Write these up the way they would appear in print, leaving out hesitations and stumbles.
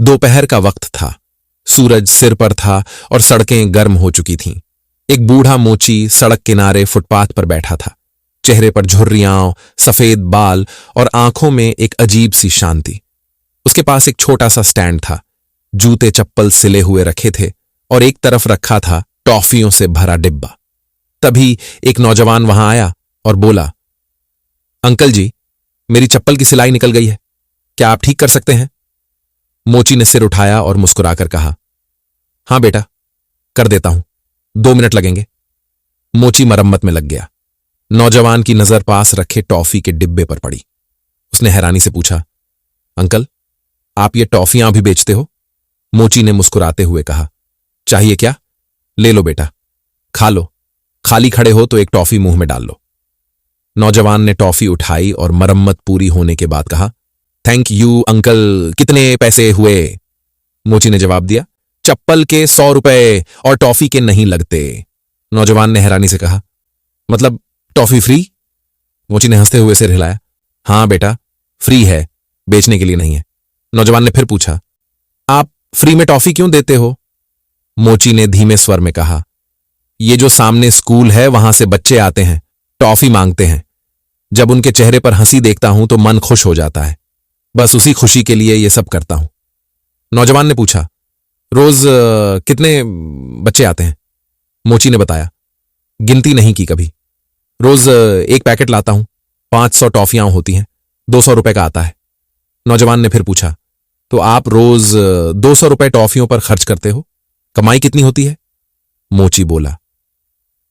दोपहर का वक्त था। सूरज सिर पर था और सड़कें गर्म हो चुकी थीं। एक बूढ़ा मोची सड़क किनारे फुटपाथ पर बैठा था। चेहरे पर झुर्रियां, सफेद बाल और आंखों में एक अजीब सी शांति। उसके पास एक छोटा सा स्टैंड था। जूते चप्पल सिले हुए रखे थे और एक तरफ रखा था टॉफियों से भरा डिब्बा। तभी एक नौजवान वहां आया और बोला, अंकल जी, मेरी चप्पल की सिलाई निकल गई है, क्या आप ठीक कर सकते हैं? मोची ने सिर उठाया और मुस्कुराकर कहा, हां बेटा, कर देता हूं, 2 मिनट लगेंगे। मोची मरम्मत में लग गया। नौजवान की नजर पास रखे टॉफी के डिब्बे पर पड़ी। उसने हैरानी से पूछा, अंकल, आप ये टॉफियां भी बेचते हो? मोची ने मुस्कुराते हुए कहा, चाहिए क्या? ले लो बेटा, खा लो, खाली खड़े हो तो एक टॉफी मुंह में डाल लो। नौजवान ने टॉफी उठाई और मरम्मत पूरी होने के बाद कहा, थैंक यू अंकल, कितने पैसे हुए? मोची ने जवाब दिया, चप्पल के 100 रुपए और टॉफी के नहीं लगते। नौजवान ने हैरानी से कहा, मतलब टॉफी फ्री? मोची ने हंसते हुए सिर हिलाया, हां बेटा, फ्री है, बेचने के लिए नहीं है। नौजवान ने फिर पूछा, आप फ्री में टॉफी क्यों देते हो? मोची ने धीमे स्वर में कहा, ये जो सामने स्कूल है वहां से बच्चे आते हैं, टॉफी मांगते हैं। जब उनके चेहरे पर हंसी देखता हूं तो मन खुश हो जाता है, बस उसी खुशी के लिए ये सब करता हूं। नौजवान ने पूछा, रोज कितने बच्चे आते हैं? मोची ने बताया, गिनती नहीं की कभी, रोज एक पैकेट लाता हूं, 500 टॉफियां होती हैं, 200 रुपए का आता है। नौजवान ने फिर पूछा, तो आप रोज 200 रुपए टॉफियों पर खर्च करते हो, कमाई कितनी होती है? मोची बोला,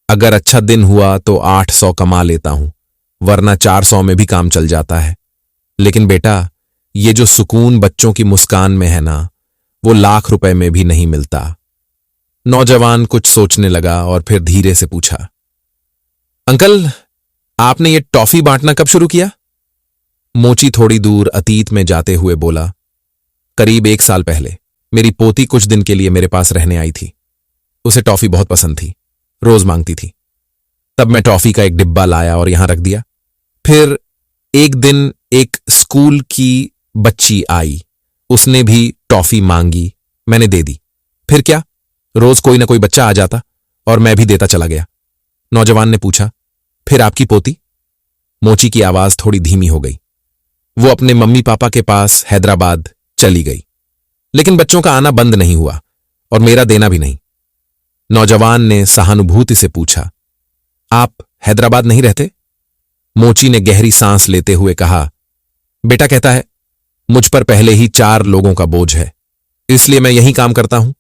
अगर अच्छा दिन हुआ तो 800 कमा लेता हूं, वरना 400 में भी काम चल जाता है। लेकिन बेटा, ये जो सुकून बच्चों की मुस्कान में है ना, वो लाख रुपए में भी नहीं मिलता। नौजवान कुछ सोचने लगा और फिर धीरे से पूछा, अंकल, आपने ये टॉफी बांटना कब शुरू किया? मोची थोड़ी दूर अतीत में जाते हुए बोला, करीब 1 साल पहले मेरी पोती कुछ दिन के लिए मेरे पास रहने आई थी। उसे टॉफी बहुत पसंद थी, रोज मांगती थी। तब मैं टॉफी का एक डिब्बा लाया और यहां रख दिया। फिर एक दिन एक स्कूल की बच्ची आई, उसने भी टॉफी मांगी, मैंने दे दी। फिर क्या, रोज कोई ना कोई बच्चा आ जाता और मैं भी देता चला गया। नौजवान ने पूछा, फिर आपकी पोती? मोची की आवाज थोड़ी धीमी हो गई। वो अपने मम्मी पापा के पास हैदराबाद चली गई, लेकिन बच्चों का आना बंद नहीं हुआ और मेरा देना भी नहीं। नौजवान ने सहानुभूति से पूछा, आप हैदराबाद नहीं रहते? मोची ने गहरी सांस लेते हुए कहा, बेटा कहता है, मुझ पर पहले ही 4 लोगों का बोझ है, इसलिए मैं यही काम करता हूं।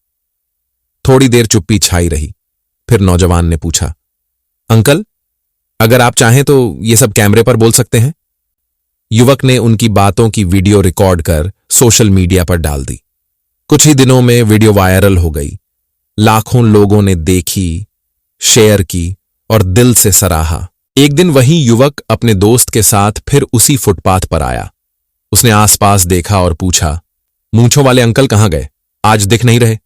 थोड़ी देर चुप्पी छाई रही। फिर नौजवान ने पूछा, अंकल, अगर आप चाहें तो ये सब कैमरे पर बोल सकते हैं? युवक ने उनकी बातों की वीडियो रिकॉर्ड कर सोशल मीडिया पर डाल दी। कुछ ही दिनों में वीडियो वायरल हो गई। लाखों लोगों ने देखी, शेयर की और दिल से सराहा। एक दिन वही युवक अपने दोस्त के साथ फिर उसी फुटपाथ पर आया। उसने आसपास देखा और पूछा, मूंछों वाले अंकल कहां गए, आज दिख नहीं रहे?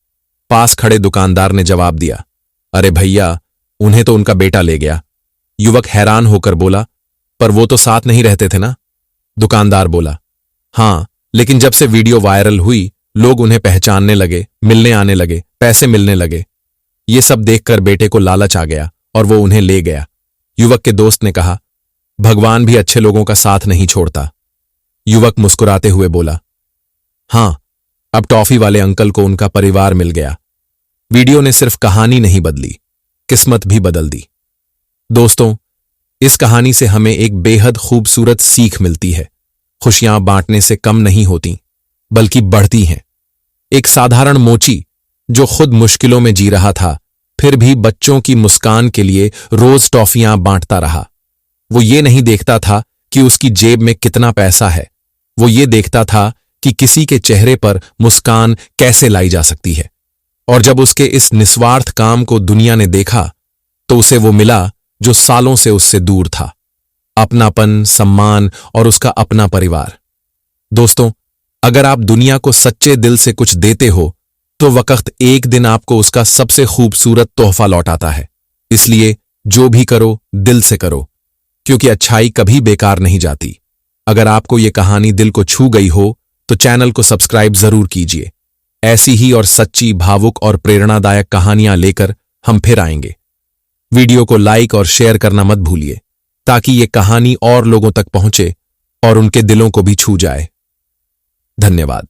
पास खड़े दुकानदार ने जवाब दिया, अरे भैया, उन्हें तो उनका बेटा ले गया। युवक हैरान होकर बोला, पर वो तो साथ नहीं रहते थे ना? दुकानदार बोला, हां, लेकिन जब से वीडियो वायरल हुई, लोग उन्हें पहचानने लगे, मिलने आने लगे, पैसे मिलने लगे। ये सब देखकर बेटे को लालच आ गया और वो उन्हें ले गया। युवक के दोस्त ने कहा, भगवान भी अच्छे लोगों का साथ नहीं छोड़ता। युवक मुस्कुराते हुए बोला, हां, अब टॉफी वाले अंकल को उनका परिवार मिल गया। वीडियो ने सिर्फ कहानी नहीं बदली, किस्मत भी बदल दी। दोस्तों, इस कहानी से हमें एक बेहद खूबसूरत सीख मिलती है। खुशियां बांटने से कम नहीं होती, बल्कि बढ़ती हैं। एक साधारण मोची जो खुद मुश्किलों में जी रहा था, फिर भी बच्चों की मुस्कान के लिए रोज टॉफियां बांटता रहा। वो ये नहीं देखता था कि उसकी जेब में कितना पैसा है, वो ये देखता था कि किसी के चेहरे पर मुस्कान कैसे लाई जा सकती है। और जब उसके इस निस्वार्थ काम को दुनिया ने देखा, तो उसे वो मिला जो सालों से उससे दूर था, अपनापन, सम्मान और उसका अपना परिवार। दोस्तों, अगर आप दुनिया को सच्चे दिल से कुछ देते हो, तो वक्त एक दिन आपको उसका सबसे खूबसूरत तोहफा लौटाता है। इसलिए जो भी करो, दिल से करो, क्योंकि अच्छाई कभी बेकार नहीं जाती। अगर आपको ये कहानी दिल को छू गई हो, तो चैनल को सब्सक्राइब जरूर कीजिए ऐसी ही और सच्ची, भावुक और प्रेरणादायक कहानियां लेकर हम फिर आएंगे। वीडियो को लाइक और शेयर करना मत भूलिए ताकि ये कहानी और लोगों तक पहुंचे और उनके दिलों को भी छू जाए। धन्यवाद।